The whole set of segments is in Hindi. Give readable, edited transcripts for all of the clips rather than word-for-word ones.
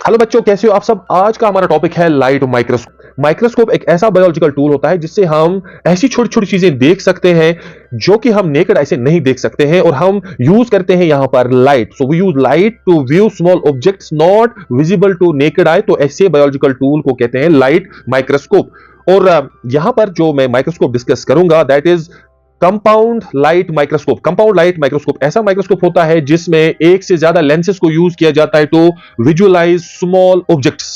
हेलो बच्चों, कैसे हो आप सब। आज का हमारा टॉपिक है लाइट माइक्रोस्कोप। माइक्रोस्कोप एक ऐसा बायोलॉजिकल टूल होता है जिससे हम ऐसी छोटी छोटी चीजें देख सकते हैं जो कि हम नेकेड ऐसे नहीं देख सकते हैं, और हम यूज करते हैं यहां पर light. So we use light to view small objects not visible to naked eye. तो ऐसे बायोलॉजिकल टूल को कहते हैं लाइट माइक्रोस्कोप। और यहां पर जो मैं माइक्रोस्कोप डिस्कस करूंगा that is compound light microscope. Compound light microscope ऐसा माइक्रोस्कोप होता है जिसमें एक से ज्यादा लेंसेज को यूज किया जाता है टू विजुअलाइज स्मॉल ऑब्जेक्ट्स।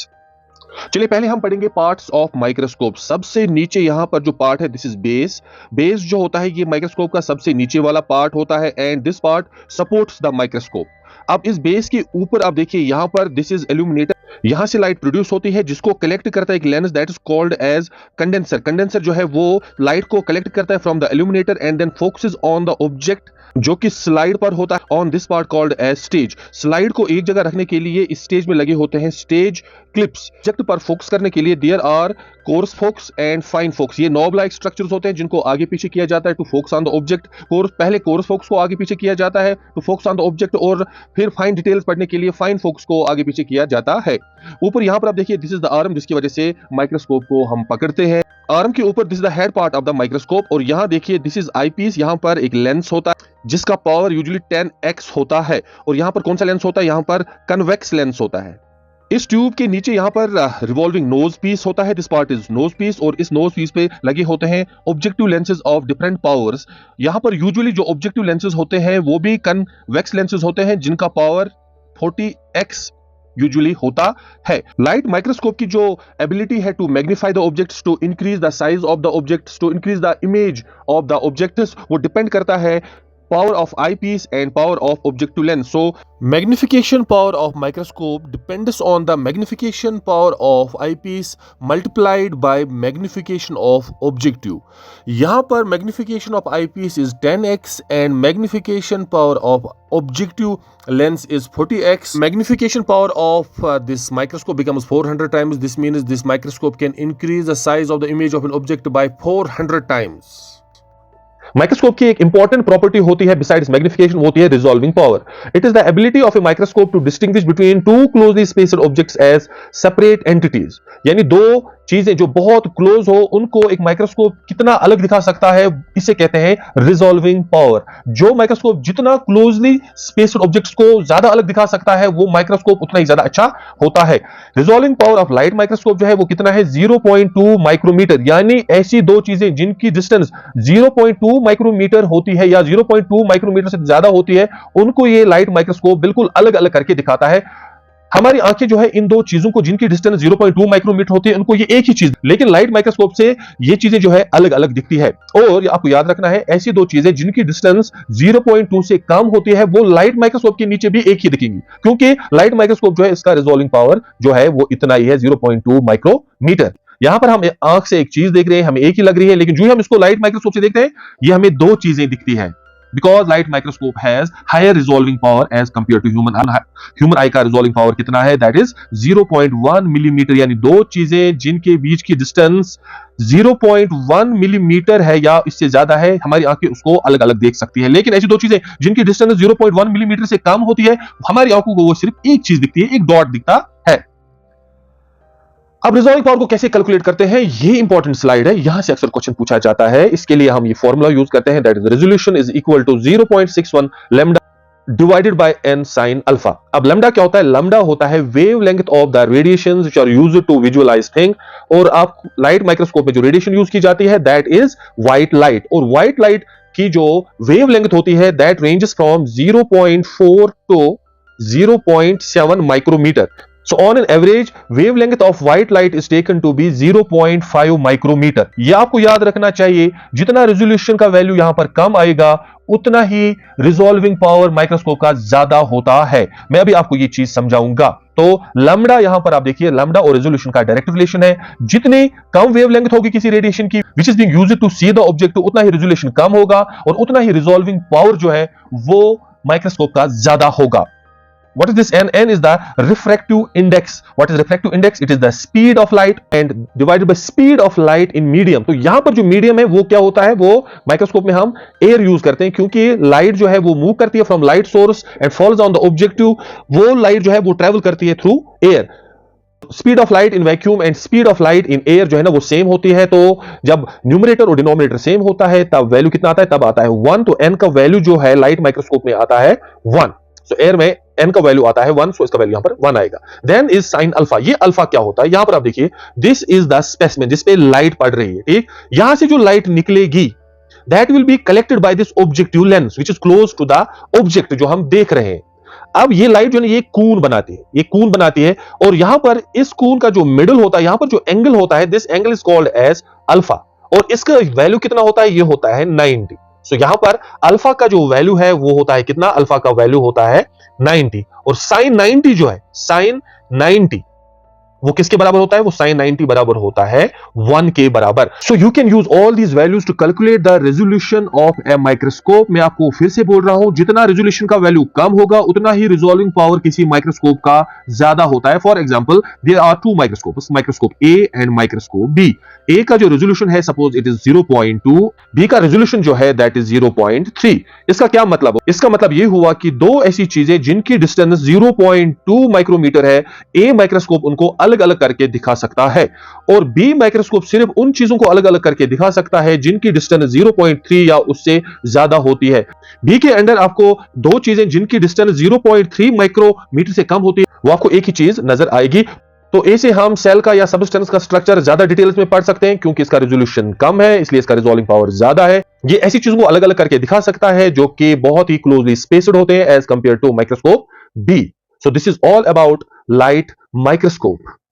चलिए पहले हम पढ़ेंगे पार्ट्स ऑफ माइक्रोस्कोप। सबसे नीचे यहां पर जो पार्ट है दिस इज बेस। बेस जो होता है ये माइक्रोस्कोप का सबसे नीचे वाला पार्ट होता है and this part supports the microscope. अब इस बेस के ऊपर आप देखिए यहां पर दिस इज इल्यूमिनेटर। यहां से लाइट प्रोड्यूस होती है जिसको कलेक्ट करता है एक lens that is called as condenser. Condenser जो है वो लाइट को कलेक्ट करता है from the illuminator and then focuses on the object जो कि स्लाइड पर होता है on this part called as stage. Slide को एक जगह रखने के लिए इस स्टेज में लगे होते हैं स्टेज क्लिप्स। ऑब्जेक्ट पर फोकस करने के लिए there are coarse focus and fine focus. ये नॉब लाइक स्ट्रक्चर्स होते हैं जिनको आगे पीछे किया जाता है to focus on the object. पहले कोर्स फोकस को आगे पीछे किया जाता है to focus on the object, और फिर फाइन डिटेल्स पढ़ने के लिए फाइन फोकस को आगे पीछे किया जाता है। ऊपर यहां पर आप देखिए दिस इज द आर्म जिसकी वजह से माइक्रोस्कोप को हम पकड़ते हैं। आर्म के ऊपर this is the head part of the microscope, और यहां देखिए दिस इज आईपीस। यहां पर एक लेंस होता है जिसका पावर यूजुअली 10x होता है, और यहां पर कौन सा लेंस होता है, यहां पर कन्वेक्स लेंस होता है। इस ट्यूब के नीचे यहां पर रिवॉल्विंग नोज पीस होता है। This part is nose piece, और इस नोज पीस पे लगे होते हैं objective lenses of different powers. यहां पर यूजुअली जो ऑब्जेक्टिव लेंसेज होते हैं वो भी कन्वेक्स लेंसेज होते हैं जिनका पावर 40x यूजुअली होता है। लाइट माइक्रोस्कोप की जो एबिलिटी है to magnify the objects, to increase the size of the objects, to increase the image of the objects, वो डिपेंड करता है power of eyepiece and power of objective lens. So magnification power of microscope depends on the magnification power of eyepiece multiplied by magnification of objective. यहाँ पर magnification of eyepiece is 10x and magnification power of objective lens is 40x. Magnification power of this microscope becomes 400 times. This means this microscope can increase the size of the image of an object by 400 times. Microscope की एक इंपॉर्टेंट प्रॉपर्टी होती है बिसाइड्स मैग्निफिकेशन, होती है resolving power. It is the ability of a microscope to distinguish between two closely spaced objects as separate entities. यानी दो चीजें जो बहुत क्लोज हो उनको एक माइक्रोस्कोप कितना अलग दिखा सकता है, इसे कहते हैं रिजॉल्विंग पावर। जो माइक्रोस्कोप जितना क्लोजली स्पेस्ड ऑब्जेक्ट्स को ज्यादा अलग दिखा सकता है वो माइक्रोस्कोप उतना ही ज्यादा अच्छा होता है। Resolving power of light microscope जो है वो कितना है, 0.2 माइक्रोमीटर। यानी ऐसी दो चीजें जिनकी डिस्टेंस 0.2 माइक्रोमीटर होती है या 0.2 माइक्रोमीटर से ज्यादा होती है उनको ये लाइट माइक्रोस्कोप बिल्कुल अलग अलग करके दिखाता है। हमारी आंखें जो है इन दो चीजों को जिनकी डिस्टेंस 0.2 माइक्रोमीटर होती है उनको ये एक ही चीज, लेकिन लाइट माइक्रोस्कोप से ये चीजें जो है अलग अलग दिखती है। और आपको याद रखना है ऐसी दो चीजें जिनकी डिस्टेंस 0.2 से कम होती है वो लाइट माइक्रोस्कोप के नीचे भी एक ही दिखेंगी, क्योंकि लाइट माइक्रोस्कोप जो है इसका रिजॉल्विंग पावर जो है वो इतना ही है, 0.2 माइक्रोमीटर। यहां पर हम आंख से एक चीज देख रहे हैं, हमें एक ही लग रही है, लेकिन जो हम इसको लाइट माइक्रोस्कोप से देखते हैं ये हमें दो चीजें दिखती है, because light microscope has higher resolving power as compared to human eye का resolving power कितना है, that is 0.1 मिलीमीटर। यानी दो चीजें जिनके बीच की डिस्टेंस 0.1 मिलीमीटर है या इससे ज्यादा है हमारी आंखें उसको अलग अलग देख सकती है, लेकिन ऐसी दो चीजें जिनकी डिस्टेंस 0.1 मिलीमीटर से कम होती है हमारी आंखों को वो सिर्फ एक चीज दिखती है, एक डॉट दिखता है। अब रिजॉल्विंग पावर को कैसे कैलकुलेट करते हैं, ये इंपॉर्टेंट स्लाइड है, यहां से अक्सर क्वेश्चन पूछा जाता है। इसके लिए हम ये फॉर्मूला यूज करते हैं, that is resolution is equal to 0.61 lambda divided by n sin alpha. अब लैम्डा क्या होता है, लैम्डा होता है wavelength of the radiations which are used to visualise thing. और आप लाइट माइक्रोस्कोप में जो रेडिएशन यूज की जाती है दैट इज व्हाइट लाइट, और व्हाइट लाइट की जो वेवलेंथ होती है that ranges from 0.4 to 0.7 micrometre. So on an average, wavelength of white light is taken to be 0.5 micrometre. यह आपको याद रखना चाहिए, जितना रेजोल्यूशन का वैल्यू यहां पर कम आएगा उतना ही रिजॉल्विंग पावर माइक्रोस्कोप का ज्यादा होता है। मैं अभी आपको यह चीज समझाऊंगा। तो लैम्डा यहां पर आप देखिए, लैम्डा और रेजोल्यूशन का डायरेक्ट रिलेशन है। जितनी कम वेवलेंथ होगी किसी रेडिएशन की which is being used to see the object, उतना ही रेजोल्यूशन कम होगा और उतना ही रिजॉल्विंग पावर जो है वो माइक्रोस्कोप का ज्यादा होगा। What is this n? N is the refractive index. What is refractive index? It is the speed of light and divided by speed of light in medium. तो यहां पर जो मीडियम है वो क्या होता है, वो माइक्रोस्कोप में हम एयर यूज करते हैं, क्योंकि लाइट जो है वो मूव करती है from light source and falls on the objective. वो लाइट जो है वो ट्रेवल करती है through air. Speed of light in vacuum and speed of light in air जो है ना वो सेम होती है, तो जब न्यूमरेटर और डिनोमिनेटर सेम होता है तब वैल्यू कितना आता है, तब आता है 1। तो n का वैल्यू जो है लाइट माइक्रोस्कोप में आता है 1। सो एयर में n का वैल्यू आता है 1, सो इसका वैल्यू यहां पर 1 आएगा। Then is sine alpha. ये अल्फा क्या होता है, यहां पर आप देखिए, दिस इज द स्पेसिमेन जिसपे लाइट पड़ रही है, ठीक। यहां से जो लाइट निकलेगी that will be collected by this objective lens which is close to the object जो हम देख रहे हैं। अब ये लाइट जो है ये कून बनाती है, ये कून बनाती है, और यहां पर इस कून का जो मिडल होता है, यहां पर जो एंगल होता है, this angle is called as alpha, और इसका वैल्यू कितना होता है, ये होता है 90। सो यहां पर अल्फा का जो वैल्यू है वो होता है कितना, अल्फा का वैल्यू होता है 90, और साइन 90 जो है, साइन 90 वो किसके बराबर होता है, वो साइन 90 बराबर होता है 1 के बराबर। So you can use all these values to calculate the resolution of a microscope. मैं आपको फिर से बोल रहा हूं, जितना रेजोल्यूशन का वैल्यू कम होगा उतना ही रिजॉल्विंग पावर किसी माइक्रोस्कोप का ज्यादा होता है। For example there are two microscopes, microscope A and microscope B. A का जो रेजोल्यूशन है सपोज इट इज 0.2, बी का रेजोल्यूशन जो है दैट इज 0.3। इसका क्या मतलब, इसका मतलब यह हुआ कि दो ऐसी चीजें जिनकी डिस्टेंस 0.2 माइक्रोमीटर है, ए माइक्रोस्कोप उनको अलग अलग करके दिखा सकता है, और बी माइक्रोस्कोप सिर्फ उन चीजों को अलग अलग करके दिखा सकता है जिनकी डिस्टेंस 0.3 या उससे ज्यादा होती है। बी के अंदर आपको दो चीजें जिनकी डिस्टेंस 0.3 माइक्रोमीटर से कम होती है वो आपको एक ही चीज नजर आएगी। तो ऐसे हम सेल का या सबस्टेंस का स्ट्रक्चर ज्यादा डिटेल्स में पढ़ सकते हैं, क्योंकि इसका रेजोल्यूशन कम है इसलिए इसका रिजॉल्विंग पावर ज्यादा है। ये ऐसी चीजों को अलग अलग करके दिखा सकता है जो कि बहुत ही क्लोजली स्पेस्ड होते हैं as compare to microscope B. So this is all about light microscope.